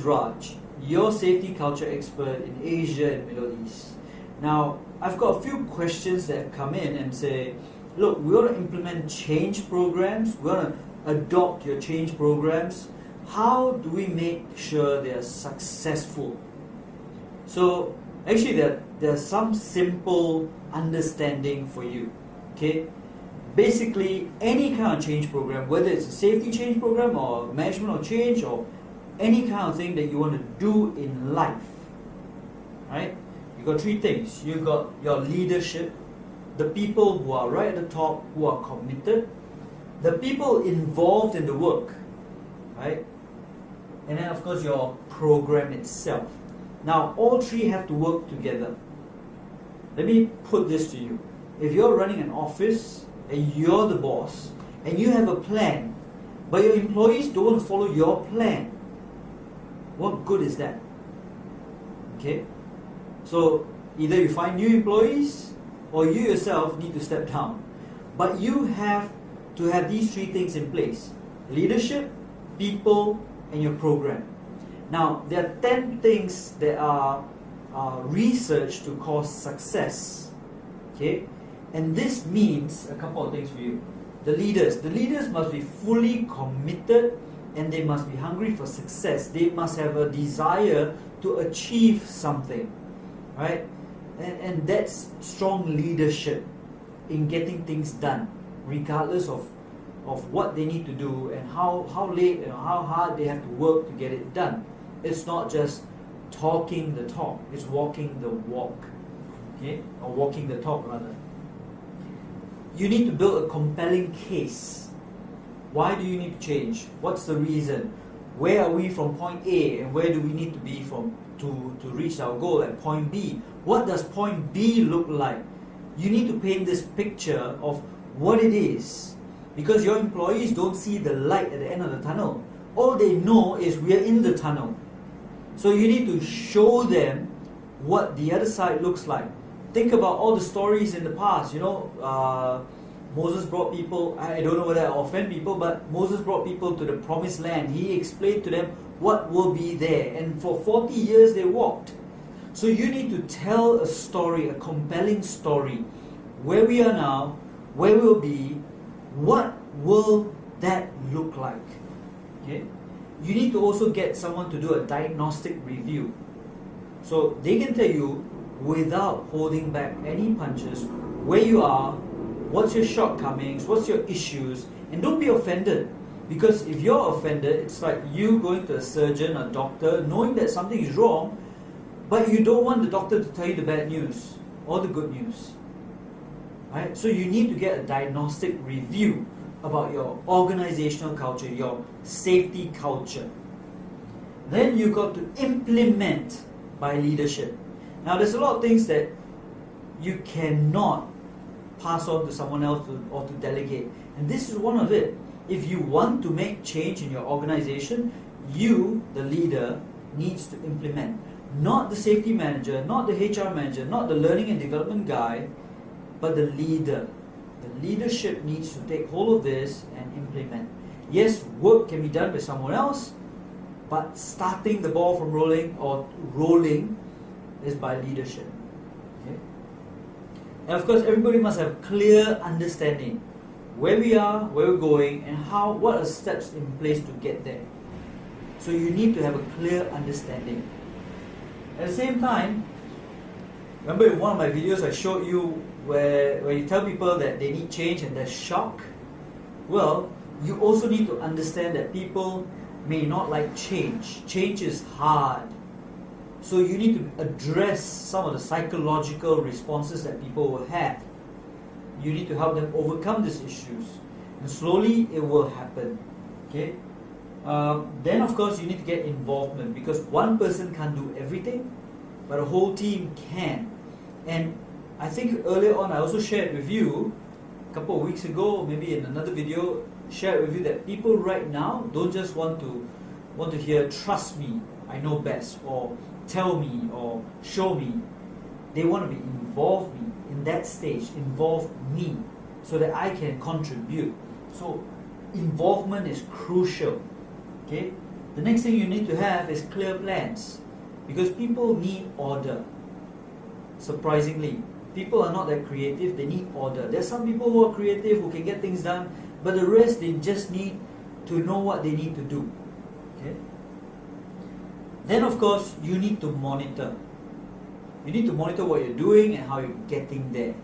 Raj, your safety culture expert in Asia and Middle East. Now, I've got a few questions that have come in and say, look, we want to implement change programs, we want to adopt your change programs. How do we make sure they are successful? So, actually there's some simple understanding for you, okay? Basically, any kind of change program, whether it's a safety change program or management of change or any kind of thing that you want to do in life, right? You've got three things. You've got your leadership, the people who are right at the top, who are committed, the people involved in the work, right? And then of course your program itself. Now all three have to work together. Let me put this to you. If you're running an office and you're the boss and you have a plan, but your employees don't follow your plan, what good is that? Okay? So either you find new employees or you yourself need to step down. But you have to have these three things in place: leadership, people, and your program. Now, there are 10 things that are researched to cause success. Okay? And this means a couple of things for you. The leaders must be fully committed and they must be hungry for success. They must have a desire to achieve something. Right? And that's strong leadership in getting things done, regardless of what they need to do and how late and how hard they have to work to get it done. It's not just talking the talk, it's walking the walk. Okay? Or walking the talk rather. You need to build a compelling case. Why do you need to change? What's the reason? Where are we from point A and where do we need to be from to reach our goal at point B? What does point B look like? You need to paint this picture of what it is, because your employees don't see the light at the end of the tunnel. All they know is we are in the tunnel. So you need to show them what the other side looks like. Think about all the stories in the past. Moses brought people, I don't know whether I offend people, but Moses brought people to the promised land. He explained to them what will be there. And for 40 years they walked. So you need to tell a story, a compelling story. Where we are now, where we'll be, what will that look like? Okay? You need to also get someone to do a diagnostic review. So they can tell you without holding back any punches where you are, what's your shortcomings, what's your issues, and don't be offended. Because if you're offended, it's like you going to a surgeon or doctor knowing that something is wrong, but you don't want the doctor to tell you the bad news or the good news. Right? So you need to get a diagnostic review about your organizational culture, your safety culture. Then you've got to implement by leadership. Now there's a lot of things that you cannot pass on to someone else or to delegate. And this is one of it. If you want to make change in your organization, you, the leader, needs to implement. Not the safety manager, not the HR manager, not the learning and development guy, but the leader. The leadership needs to take hold of this and implement. Yes, work can be done by someone else, but starting the ball from rolling or rolling is by leadership. Okay? And of course, everybody must have clear understanding where we are, where we're going, and what are steps in place to get there. So you need to have a clear understanding. At the same time, remember in one of my videos I showed you where you tell people that they need change and there's shock? Well, you also need to understand that people may not like change. Change is hard. So you need to address some of the psychological responses that people will have. You need to help them overcome these issues. And slowly it will happen. Okay? Then of course you need to get involvement, because one person can't do everything, but a whole team can. And I think earlier on I also shared with you, a couple of weeks ago, maybe in another video, shared with you that people right now don't just want to hear trust me, I know best, or tell me, or show me. They want to be involved me in that stage, involve me, so that I can contribute. So involvement is crucial. Okay? The next thing you need to have is clear plans, because people need order. Surprisingly, people are not that creative, they need order. There's some people who are creative, who can get things done, but the rest, they just need to know what they need to do. Okay? Then of course, you need to monitor. You need to monitor what you're doing and how you're getting there.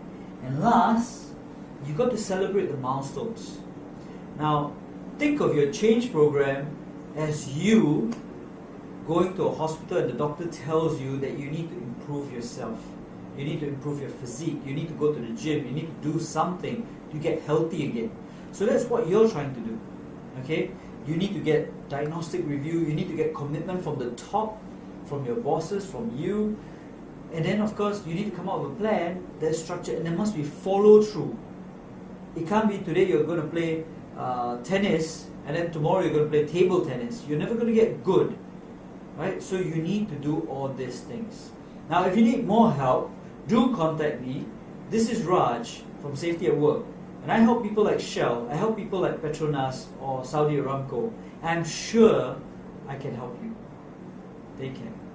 And last, you got to celebrate the milestones. Now, think of your change program as you going to a hospital and the doctor tells you that you need to improve yourself. You need to improve your physique. You need to go to the gym. You need to do something to get healthy again. So that's what you're trying to do. Okay? You need to get diagnostic review. You need to get commitment from the top, from your bosses, from you. And then of course, you need to come up with a plan that's structured, and there must be follow through. It can't be today you're going to play tennis and then tomorrow you're going to play table tennis. You're never going to get good. Right? So you need to do all these things. Now if you need more help, do contact me. This is Raj from Safety at Work. And I help people like Shell, I help people like Petronas or Saudi Aramco. I'm sure I can help you. Take care.